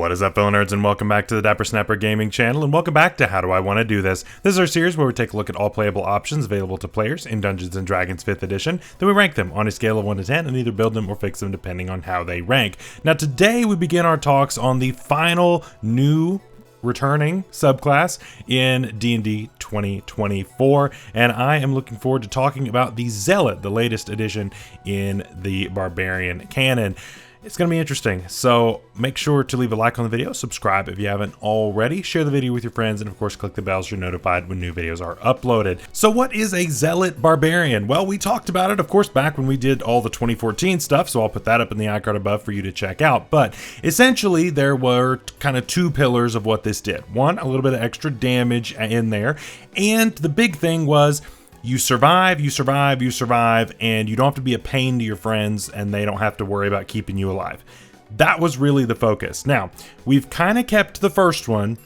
What is up, fellow nerds, and welcome back to the Dapper Snapper Gaming channel, and welcome back to How Do I Want to Do This? This is our series where we take a look at all playable options available to players in Dungeons & Dragons 5th edition, then we rank them on a scale of 1 to 10 and either build them or fix them depending on how they rank. Now today we begin our talks on the final new returning subclass in D&D 2024, and I am looking forward to talking about the Zealot, the latest addition in the Barbarian canon. It's going to be interesting, so make sure to leave a like on the video, subscribe if you haven't already, share the video with your friends, and of course click the bell so you're notified when new videos are uploaded. So what is a Zealot Barbarian? Well, we talked about it, of course, back when we did all the 2014 stuff, so I'll put that up in the iCard above for you to check out. But essentially, there were kind of two pillars of what this did. One, a little bit of extra damage in there, and the big thing was you survive, and you don't have to be a pain to your friends, and they don't have to worry about keeping you alive. That was really the focus. Now, we've kind of kept the first one.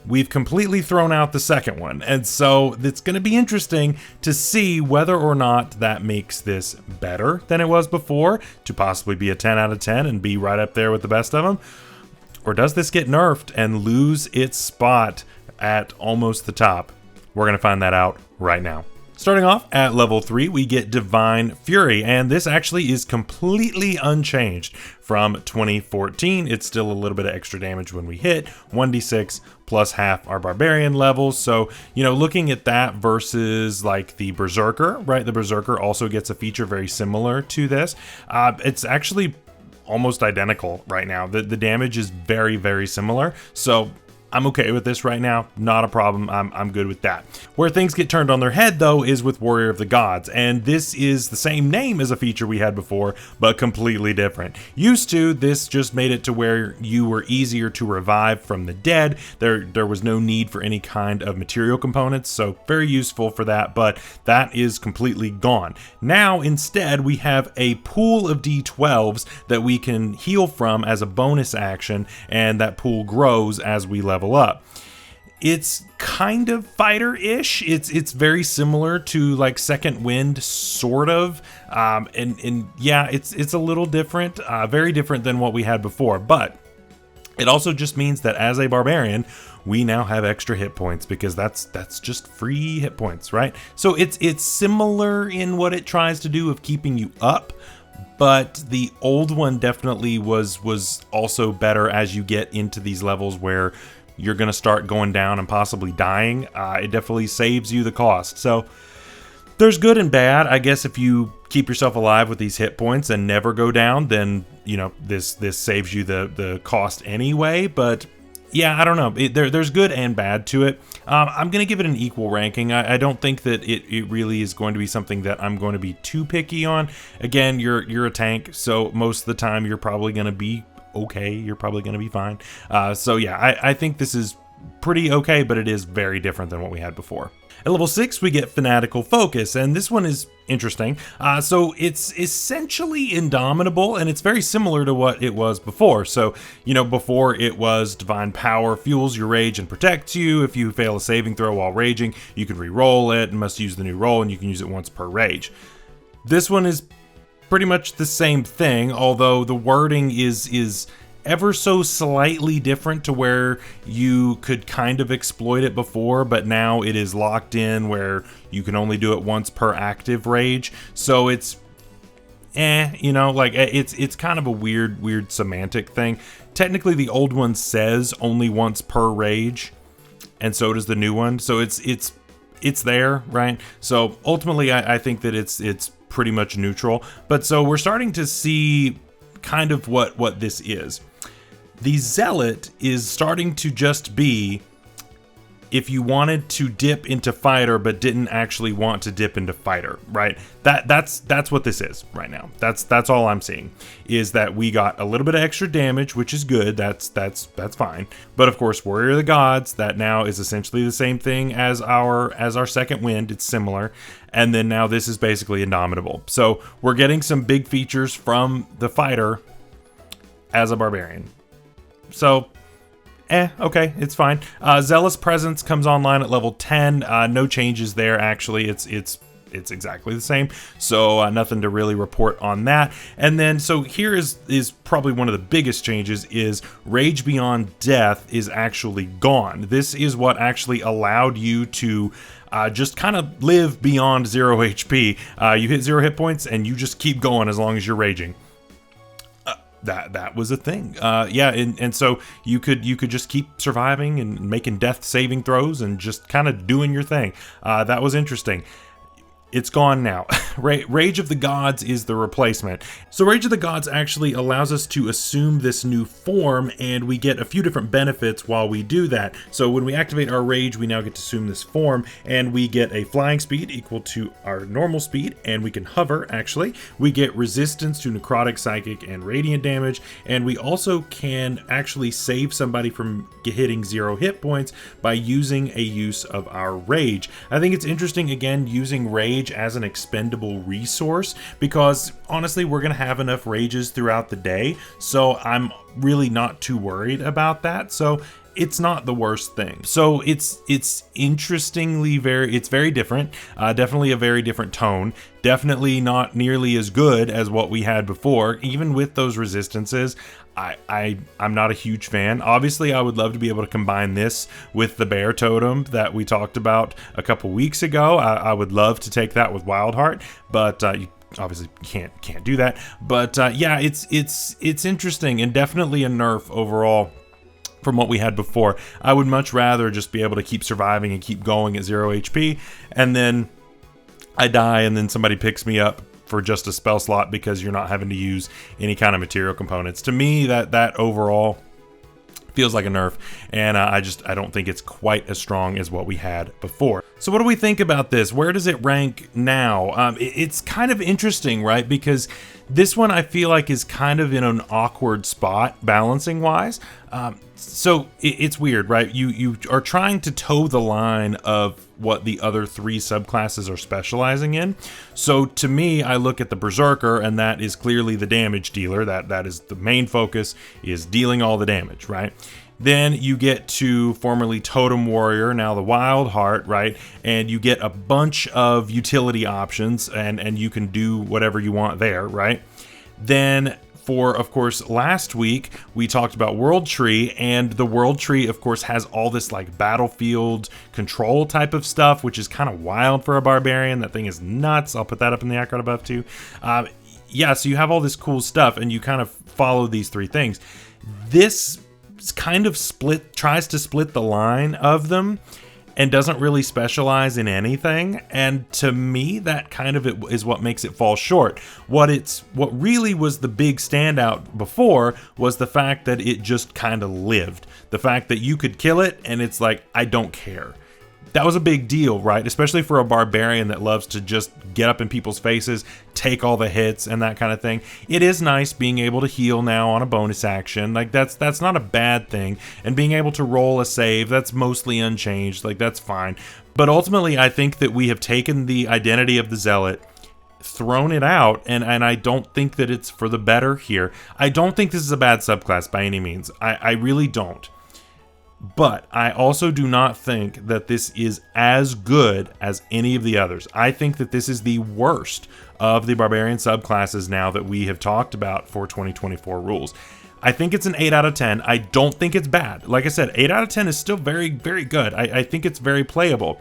We've completely thrown out the second one. And so it's going to be interesting to see whether or not that makes this better than it was before, to possibly be a 10 out of 10 and be right up there with the best of them. Or does this get nerfed and lose its spot at almost the top? We're going to find that out right now. Starting off at level 3, we get Divine Fury, and this actually is completely unchanged from 2014. It's still a little bit of extra damage when we hit, 1d6 plus half our Barbarian levels. So, looking at that versus like the Berserker, right? The Berserker also gets a feature very similar to this. It's actually almost identical right now. The damage is very, very similar. So I'm okay with this right now, not a problem, I'm good with that. Where things get turned on their head though is with Warrior of the Gods, and this is the same name as a feature we had before, but completely different. Used to, this just made it to where you were easier to revive from the dead. There was no need for any kind of material components, so very useful for that, but that is completely gone. Now instead we have a pool of D12s that we can heal from as a bonus action, and that pool grows as we level up. It's kind of fighter-ish. It's very similar to like Second Wind, sort of, and yeah, it's a little different, very different than what we had before. But it also just means that as a barbarian, we now have extra hit points because that's just free hit points, right? So it's similar in what it tries to do of keeping you up. But the old one definitely was also better as you get into these levels where you're going to start going down and possibly dying. It definitely saves you the cost. So there's good and bad. I guess if you keep yourself alive with these hit points and never go down, then, this saves you the cost anyway. But yeah, I don't know. There's good and bad to it. I'm going to give it an equal ranking. I don't think that it really is going to be something that I'm going to be too picky on. Again, you're a tank, so most of the time you're probably going to be okay. You're probably going to be fine. So yeah, I think this is pretty okay, but it is very different than what we had before. At level 6, we get Fanatical Focus, and this one is interesting. So it's essentially Indomitable, and it's very similar to what it was before. So, before it was Divine Power fuels your rage and protects you. If you fail a saving throw while raging, you can re-roll it and must use the new roll, and you can use it once per rage. This one is pretty much the same thing, although the wording is ever so slightly different to where you could kind of exploit it before, but now it is locked in where you can only do it once per active rage. So it's it's kind of a weird semantic thing. Technically the old one says only once per rage, and so does the new one. So it's there, right? So ultimately I think that it's pretty much neutral. But so we're starting to see kind of what this is. The Zealot is starting to just be if you wanted to dip into fighter but didn't actually want to dip into fighter, right? That's what this is right now. That's all I'm seeing, is that we got a little bit of extra damage, which is good. That's fine. But of course, Warrior of the Gods, that now is essentially the same thing as our Second Wind. It's similar. And then now this is basically Indomitable. So we're getting some big features from the fighter as a barbarian. So okay, it's fine. Zealous Presence comes online at level 10. No changes there, actually. It's it's exactly the same. So nothing to really report on that. And then, so here is probably one of the biggest changes is Rage Beyond Death is actually gone. This is what actually allowed you to just kind of live beyond 0 HP. You hit 0 hit points and you just keep going as long as you're raging. That was a thing. Yeah, and so you could just keep surviving and making death saving throws and just kind of doing your thing. That was interesting. It's gone now. Rage of the Gods is the replacement. So Rage of the Gods actually allows us to assume this new form, and we get a few different benefits while we do that. So when we activate our Rage, we now get to assume this form, and we get a flying speed equal to our normal speed, and we can hover, actually. We get resistance to necrotic, psychic, and radiant damage, and we also can actually save somebody from hitting 0 hit points by using a use of our Rage. I think it's interesting, again, using Rage as an expendable resource, because honestly we're gonna have enough rages throughout the day, so I'm really not too worried about that. So it's not the worst thing. So it's interestingly it's very different. Definitely a very different tone. Definitely not nearly as good as what we had before. Even with those resistances, I'm not a huge fan. Obviously, I would love to be able to combine this with the bear totem that we talked about a couple weeks ago. I would love to take that with Wildheart, but you obviously can't do that. But yeah, it's interesting and definitely a nerf overall from what we had before. I would much rather just be able to keep surviving and keep going at 0 HP, and then I die and then somebody picks me up for just a spell slot because you're not having to use any kind of material components. To me, that overall feels like a nerf, and I don't think it's quite as strong as what we had before. So what do we think about this? Where does it rank now? It's kind of interesting, right? Because this one I feel like is kind of in an awkward spot balancing wise. So it's weird, right? You are trying to toe the line of what the other 3 subclasses are specializing in. So to me, I look at the Berserker, and that is clearly the damage dealer. That is the main focus, is dealing all the damage, right? Then you get to formerly Totem Warrior, now the Wild Heart, right? And you get a bunch of utility options, and you can do whatever you want there, right? Then for, of course, last week, we talked about World Tree, and the World Tree, of course, has all this like battlefield control type of stuff, which is kind of wild for a barbarian. That thing is nuts. I'll put that up in the icon above too. Yeah, so you have all this cool stuff, and you kind of follow these 3 things. This kind of tries to split the line of them, and doesn't really specialize in anything. And to me, that kind of is what makes it fall short. What really was the big standout before was the fact that it just kind of lived. The fact that you could kill it and it's like, I don't care. That was a big deal, right? Especially for a barbarian that loves to just get up in people's faces, take all the hits and that kind of thing. It is nice being able to heal now on a bonus action. Like that's not a bad thing. And being able to roll a save, that's mostly unchanged. Like that's fine. But ultimately, I think that we have taken the identity of the Zealot, thrown it out, and I don't think that it's for the better here. I don't think this is a bad subclass by any means. I really don't. But I also do not think that this is as good as any of the others. I think that this is the worst of the barbarian subclasses now that we have talked about for 2024 rules. I think it's an 8 out of 10. I don't think it's bad. Like I said, 8 out of 10 is still very, very good. I think it's very playable.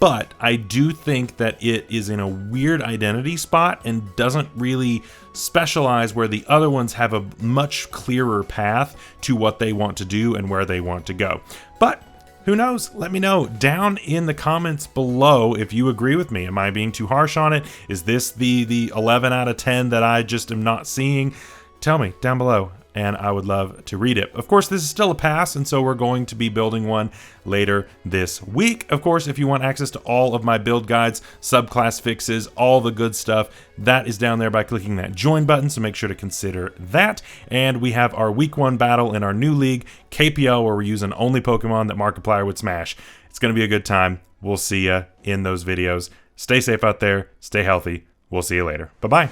But I do think that it is in a weird identity spot and doesn't really specialize where the other ones have a much clearer path to what they want to do and where they want to go. But who knows? Let me know down in the comments below if you agree with me. Am I being too harsh on it? Is this the 11 out of 10 that I just am not seeing? Tell me down below, and I would love to read it. Of course, this is still a pass, and so we're going to be building one later this week. Of course, if you want access to all of my build guides, subclass fixes, all the good stuff, that is down there by clicking that join button, so make sure to consider that. And we have our week 1 battle in our new league, KPL, where we're using only Pokemon that Markiplier would smash. It's going to be a good time. We'll see you in those videos. Stay safe out there. Stay healthy. We'll see you later. Bye-bye.